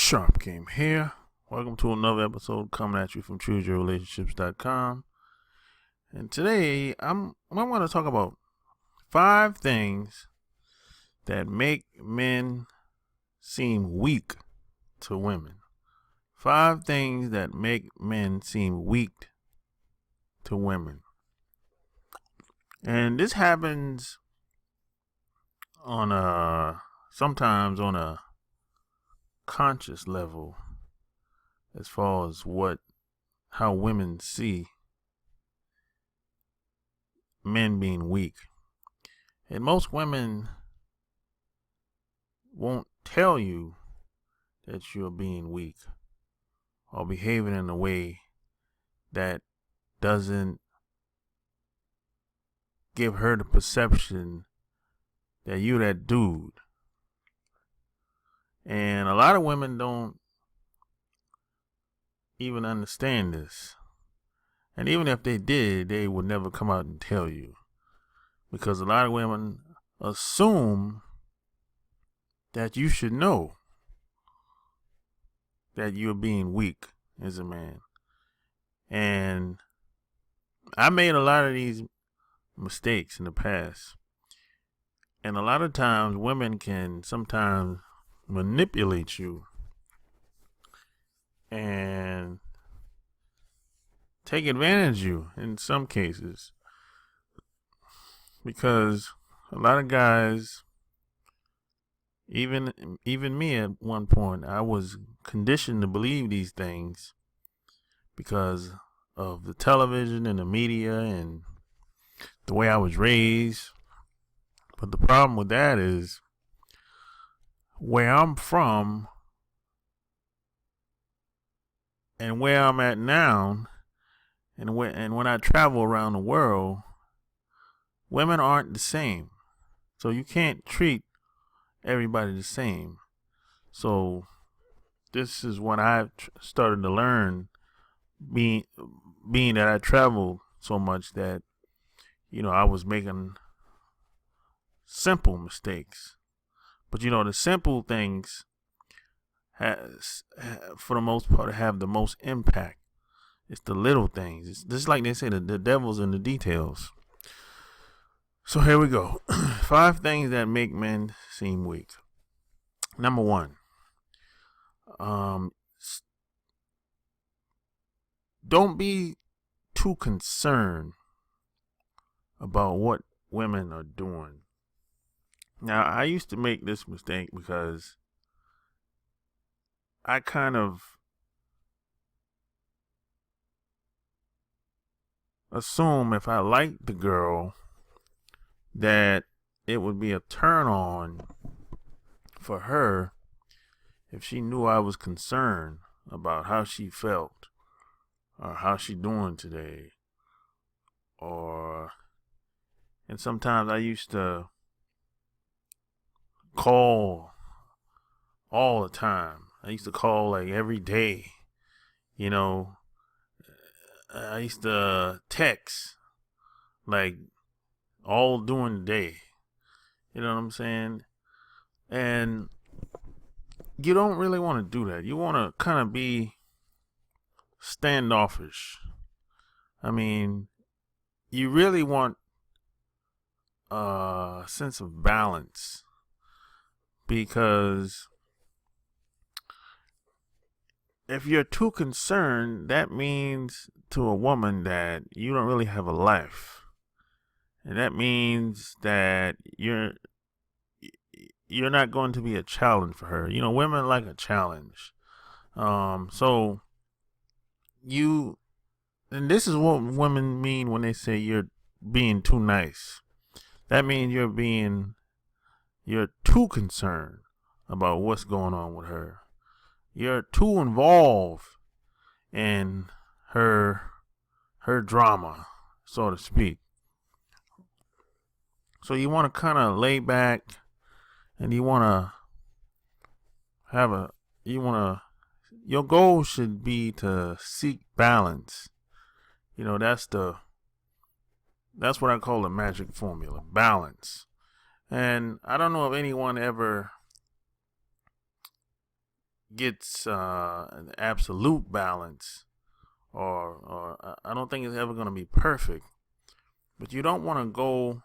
Sharp Game here. Welcome to another episode coming at you from ChooseYourRelationships.com. And today I want to talk about 5 things that make men seem weak to women. 5 things that make men seem weak to women. And this happens sometimes on a conscious level, as far as how women see men being weak. And most women won't tell you that you're being weak or behaving in a way that doesn't give her the perception that you're that dude. And a lot of women don't even understand this. And even if they did, they would never come out and tell you. Because a lot of women assume that you should know that you're being weak as a man. And I made a lot of these mistakes in the past. And a lot of times women can sometimes manipulate you and take advantage of you in some cases, because a lot of guys, even me at one point, I was conditioned to believe these things because of the television and the media and the way I was raised. But the problem with that is, where I'm from and where I'm at now, and when I travel around the world, women aren't the same. So you can't treat everybody the same. So this is what I've started to learn, being that I traveled so much, that I was making simple mistakes. But the simple things for the most part, have the most impact. It's the little things. It's just like they say, the devil's in the details. So here we go. 5 things that make men seem weak. Number 1. Don't be too concerned about what women are doing. Now, I used to make this mistake because I kind of assume if I liked the girl that it would be a turn on for her if she knew I was concerned about how she felt or how she doing today. And sometimes I used to call all the time. I used to call like every day. I used to text like all during the day. You know what I'm saying? And you don't really want to do that. You want to kind of be standoffish. I mean, you really want a sense of balance, because if you're too concerned, that means to a woman that you don't really have a life. And that means that you're not going to be a challenge for her. Women like a challenge. And this is what women mean when they say you're being too nice. That means you're too concerned about what's going on with her. You're too involved in her drama, so to speak. So you want to kind of lay back, and your goal should be to seek balance. That's what I call the magic formula, balance. And I don't know if anyone ever gets an absolute balance, or I don't think it's ever going to be perfect. But you don't want to go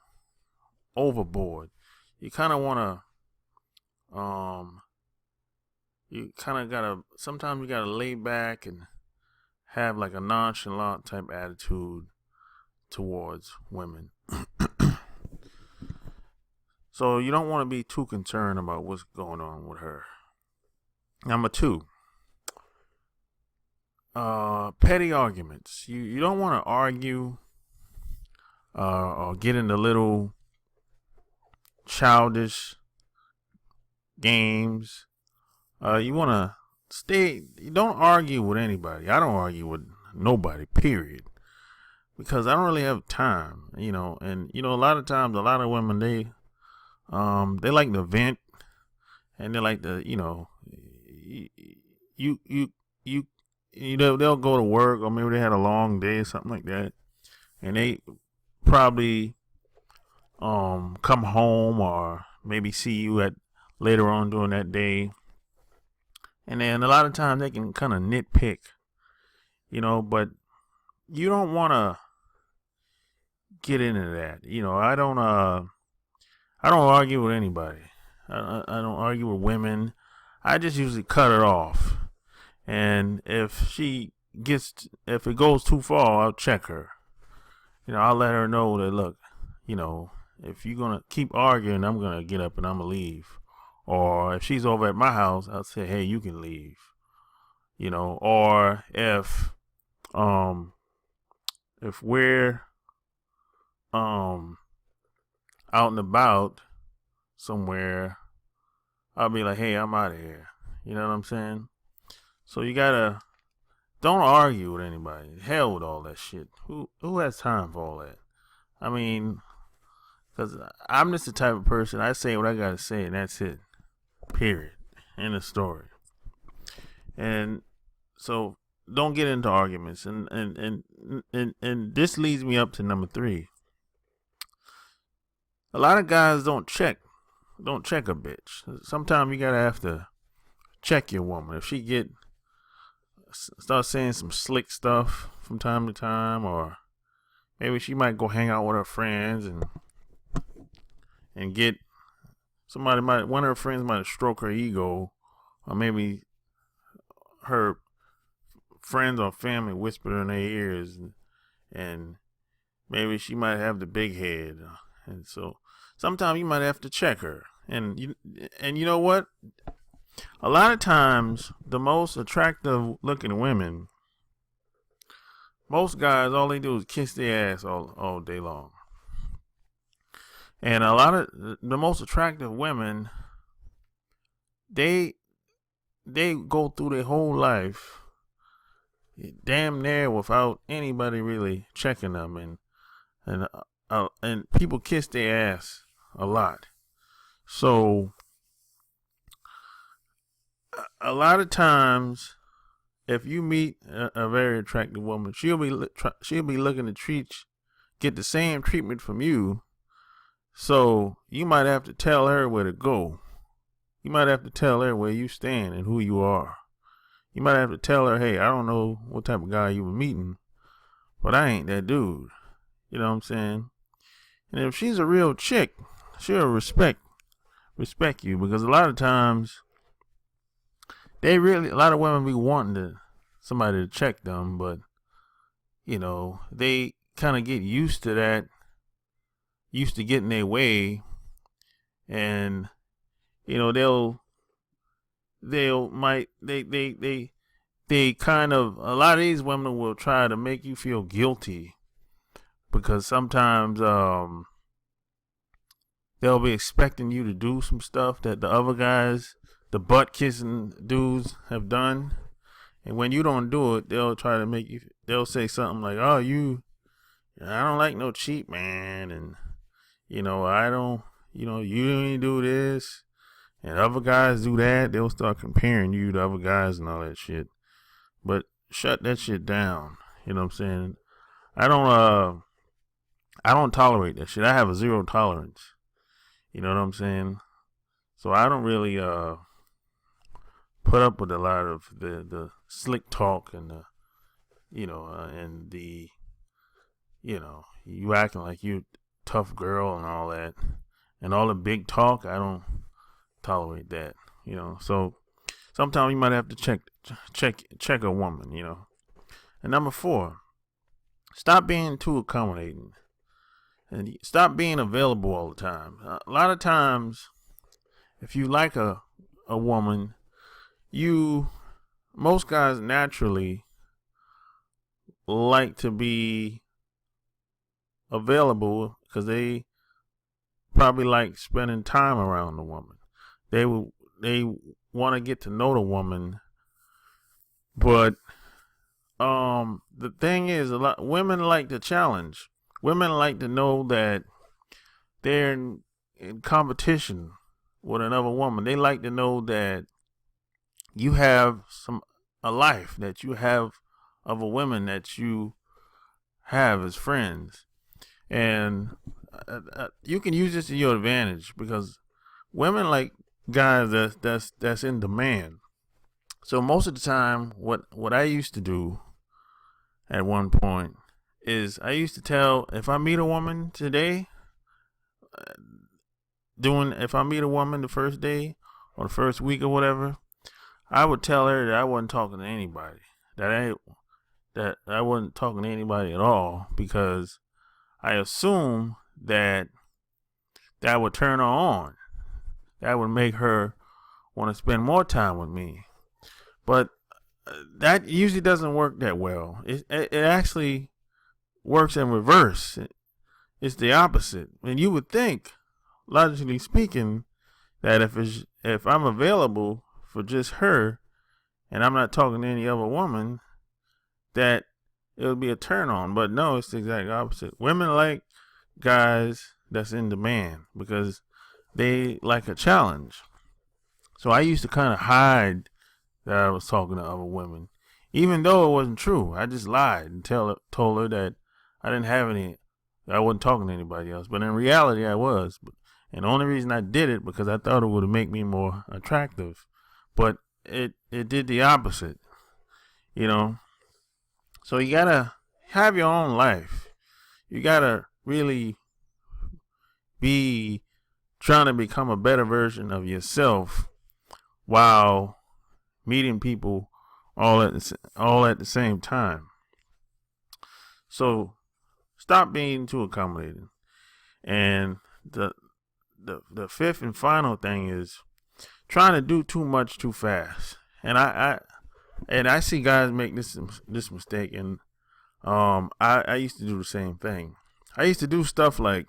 overboard. You kind of want to you kind of gotta sometimes you gotta lay back and have like a nonchalant type attitude towards women. So you don't want to be too concerned about what's going on with her. Number two, petty arguments. You don't want to argue or get into little childish games. You want to stay. You don't argue with anybody. I don't argue with nobody. Period. Because I don't really have time. And a lot of times, a lot of women they like to vent, and they like to they'll go to work, or maybe they had a long day or something like that, and they probably come home or maybe see you at later on during that day. And then a lot of times they can kind of nitpick, but you don't want to get into that. I don't argue with anybody. I don't argue with women. I just usually cut it off. And if it goes too far, I'll check her. I'll let her know that, look, if you're going to keep arguing, I'm going to get up and I'm going to leave. Or if she's over at my house, I'll say, hey, you can leave. Or if we're out and about somewhere, I'll be like, hey, I'm out of here. You know what I'm saying? So you gotta don't argue with anybody. Hell with all that shit. Who has time for all that? I mean, because I'm just the type of person, I say what I gotta say and that's it. Period. End of story. And so don't get into arguments. And this leads me up to number 3. A lot of guys don't check a bitch. Sometimes you gotta have to check your woman. If she start saying some slick stuff from time to time, or maybe she might go hang out with her friends and get one of her friends might stroke her ego, or maybe her friends or family whisper in their ears, and maybe she might have the big head, and so sometimes you might have to check her. And you know what? A lot of times, the most attractive looking women, most guys, all they do is kiss their ass all day long. And a lot of the most attractive women, they go through their whole life damn near without anybody really checking them, and people kiss their ass a lot. So a lot of times, if you meet a very attractive woman, she'll be looking to get the same treatment from you. So you might have to tell her where to go. You might have to tell her where you stand and who you are. You might have to tell her, hey, I don't know what type of guy you were meeting, but I ain't that dude. You know what I'm saying? And if she's a real chick, she'll respect you, because a lot of times a lot of women be wanting somebody to check them, but they kind of get used to that, used to getting their way, and they kind of, a lot of these women will try to make you feel guilty, because sometimes they'll be expecting you to do some stuff that the other guys, the butt kissing dudes, have done, and when you don't do it, they'll try to they'll say something like, oh, I don't like no cheap man, and I don't, you ain't do this, and other guys do that. They'll start comparing you to other guys and all that shit. But shut that shit down. You know what I'm saying? I don't tolerate that shit. I have a zero tolerance. You know what I'm saying? So I don't really put up with a lot of the slick talk and the and the you acting like you tough girl and all that, and all the big talk. I don't tolerate that. So sometimes you might have to check a woman. And number 4, stop being too accommodating, and stop being available all the time. A lot of times, if you like a woman, most guys naturally like to be available because they probably like spending time around the woman. They want to get to know the woman, but the thing is, a lot women like the challenge. Women like to know that they're in competition with another woman. They like to know that you have a life that you have of a woman that you have as friends, and you can use this to your advantage because women like guys that's in demand. So most of the time, what I used to do at one point is I used to tell, if I meet a woman today, if I meet a woman the first day or the first week or whatever, I would tell her that I wasn't talking to anybody, that I wasn't talking to anybody at all, because I assumed that would turn her on. That would make her want to spend more time with me. But that usually doesn't work that well. It actually works in reverse. It's the opposite. And you would think, logically speaking, that if I'm available for just her and I'm not talking to any other woman, that it would be a turn on. But no, it's the exact opposite. Women like guys that's in demand because they like a challenge. So I used to kind of hide that I was talking to other women, even though it wasn't true. I just lied and told her that I didn't have any. I wasn't talking to anybody else, but in reality, I was. And the only reason I did it because I thought it would make me more attractive, but it did the opposite. So you gotta have your own life. You gotta really be trying to become a better version of yourself while meeting people all at the same time. So stop being too accommodating. And the 5th and final thing is trying to do too much too fast. And I see guys make this mistake, and I used to do the same thing. I used to do stuff like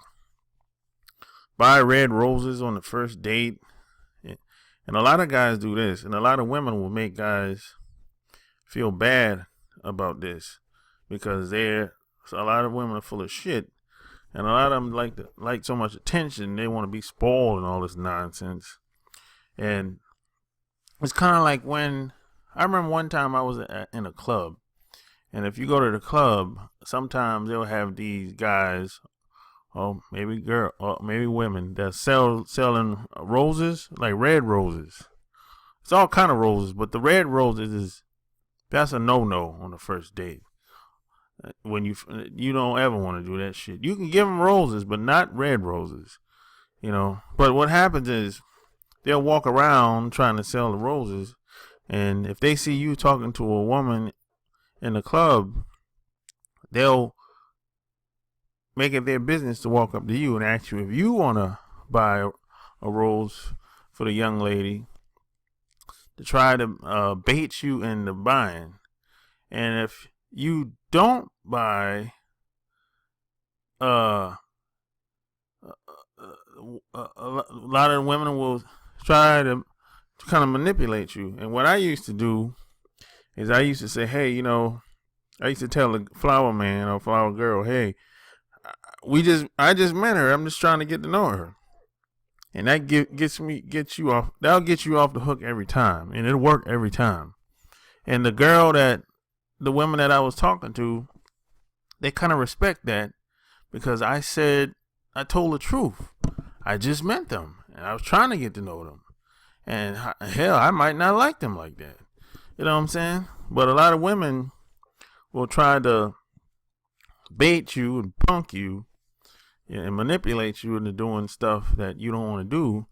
buy red roses on the first date, and a lot of guys do this, and a lot of women will make guys feel bad about this because a lot of women are full of shit, and a lot of them like so much attention, they want to be spoiled and all this nonsense. And it's kind of like when I remember one time I was in a club, and if you go to the club, sometimes they'll have these guys, or maybe women, that selling roses, like red roses. It's all kind of roses, but the red roses that's a no-no on the first date. When you don't ever want to do that shit. You can give them roses, but not red roses, But what happens is they'll walk around trying to sell the roses, and if they see you talking to a woman in the club, they'll make it their business to walk up to you and ask you if you want to buy a rose for the young lady, to try to bait you into buying. And if you don't buy, a lot of women will try to kind of manipulate you. And what I used to do is I used to say, hey, I used to tell the flower man or flower girl, hey, I just met her. I'm just trying to get to know her. And that gets you off. That'll get you off the hook every time, and it'll work every time. And the women that I was talking to, they kind of respect that because I told the truth. I just met them, and I was trying to get to know them. And hell, I might not like them like that. You know what I'm saying? But a lot of women will try to bait you and punk you and manipulate you into doing stuff that you don't want to do,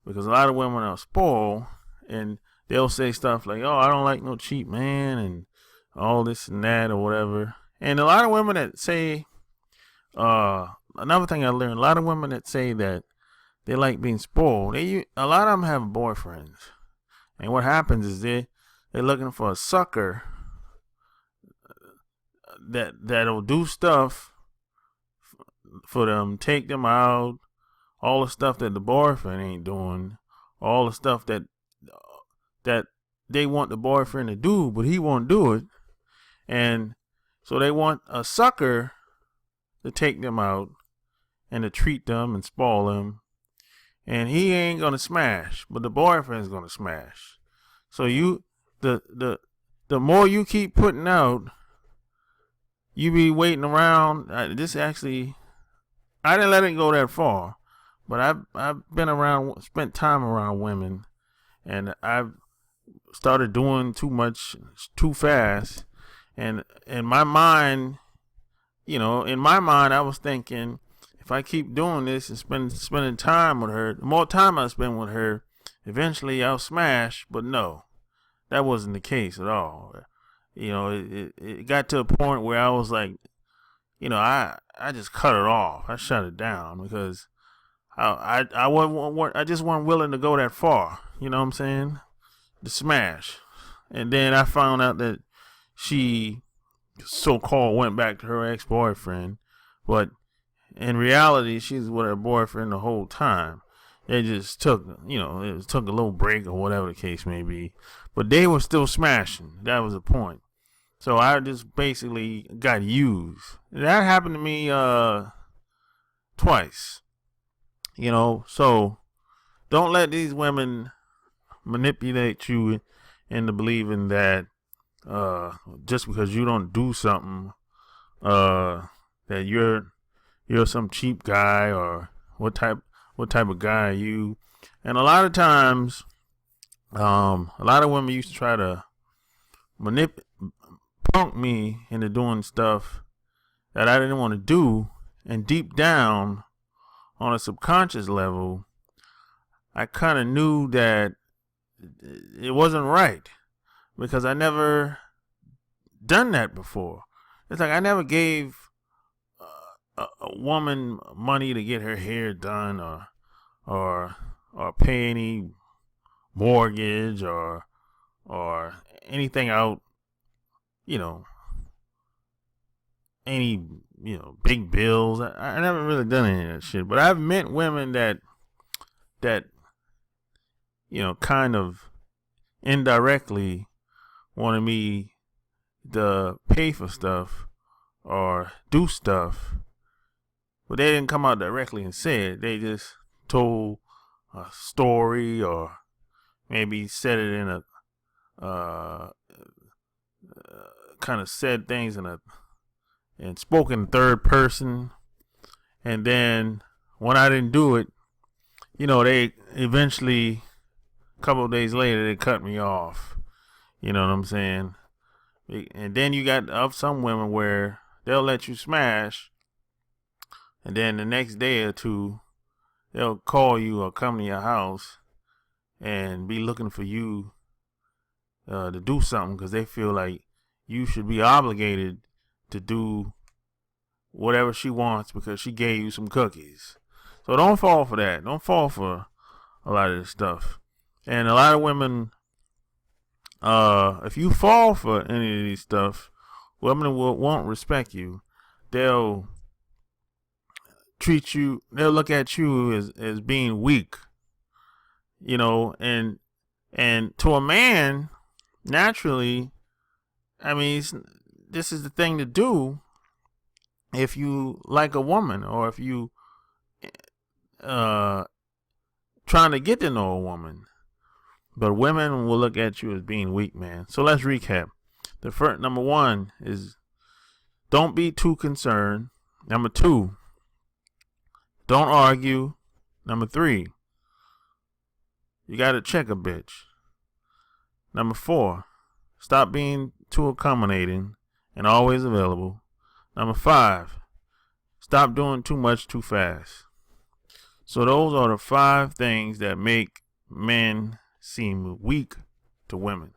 because a lot of women are spoiled, and they'll say stuff like, "Oh, I don't like no cheap man," and all this and that or whatever. And a lot of women that say, another thing I learned, a lot of women that say that they like being spoiled, a lot of them have boyfriends, and what happens is they're looking for a sucker that'll do stuff for them, take them out, all the stuff that the boyfriend ain't doing, all the stuff that they want the boyfriend to do, but he won't do it. And so they want a sucker to take them out and to treat them and spoil them. And he ain't gonna smash, but the boyfriend's gonna smash. So the more you keep putting out, you be waiting around. I didn't let it go that far, but I've been around, spent time around women, and I've started doing too much too fast. And in my mind, I was thinking, if I keep doing this and spending time with her, the more time I spend with her, eventually I'll smash. But no, that wasn't the case at all. It got to a point where I was like, I just cut it off. I shut it down because I just wasn't willing to go that far. You know what I'm saying? To smash. And then I found out that she so-called went back to her ex-boyfriend, but in reality, she's with her boyfriend the whole time. They just took a little break or whatever the case may be, but they were still smashing. That was the point. So I just basically got used. That happened to me twice. So don't let these women manipulate you into believing that just because you don't do something, that you're some cheap guy, or what type of guy are you. And a lot of times, a lot of women used to try to punk me into doing stuff that I didn't want to do, and deep down on a subconscious level, I kind of knew that it wasn't right, because I never done that before. It's like I never gave a woman money to get her hair done, or pay any mortgage or anything out, any big bills. I never really done any of that shit. But I've met women that kind of indirectly wanted me to pay for stuff or do stuff, but they didn't come out directly and say it. They just told a story, or maybe said it in a kind of said things and spoke in third person. And then when I didn't do it, they eventually, a couple of days later, they cut me off. You know what I'm saying? And then you got some women where they'll let you smash, and then the next day or two, they'll call you or come to your house and be looking for you to do something, because they feel like you should be obligated to do whatever she wants because she gave you some cookies. So don't fall for that. Don't fall for a lot of this stuff. And a lot of women, if you fall for any of these stuff, women won't respect you. They'll look at you as being weak, and to a man, naturally, I mean, this is the thing to do if you like a woman, or if you trying to get to know a woman. But women will look at you as being weak, man. So let's recap. The first, number one is, don't be too concerned. Number two, don't argue. Number three, You got to check a bitch. Number 4, stop being too accommodating and always available. Number 5, stop doing too much too fast. So those are the 5 things that make men seem weak to women.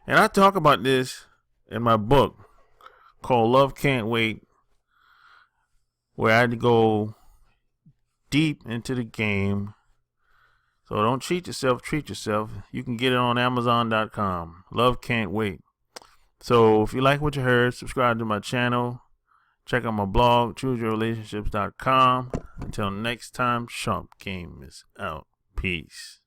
And I talk about this in my book called Love Can't Wait, where I had to go deep into the game. So don't cheat yourself, treat yourself. You can get it on Amazon.com. Love Can't Wait. So if you like what you heard, subscribe to my channel. Check out my blog, chooseyourrelationships.com. Until next time, Sharp Game is out. Peace.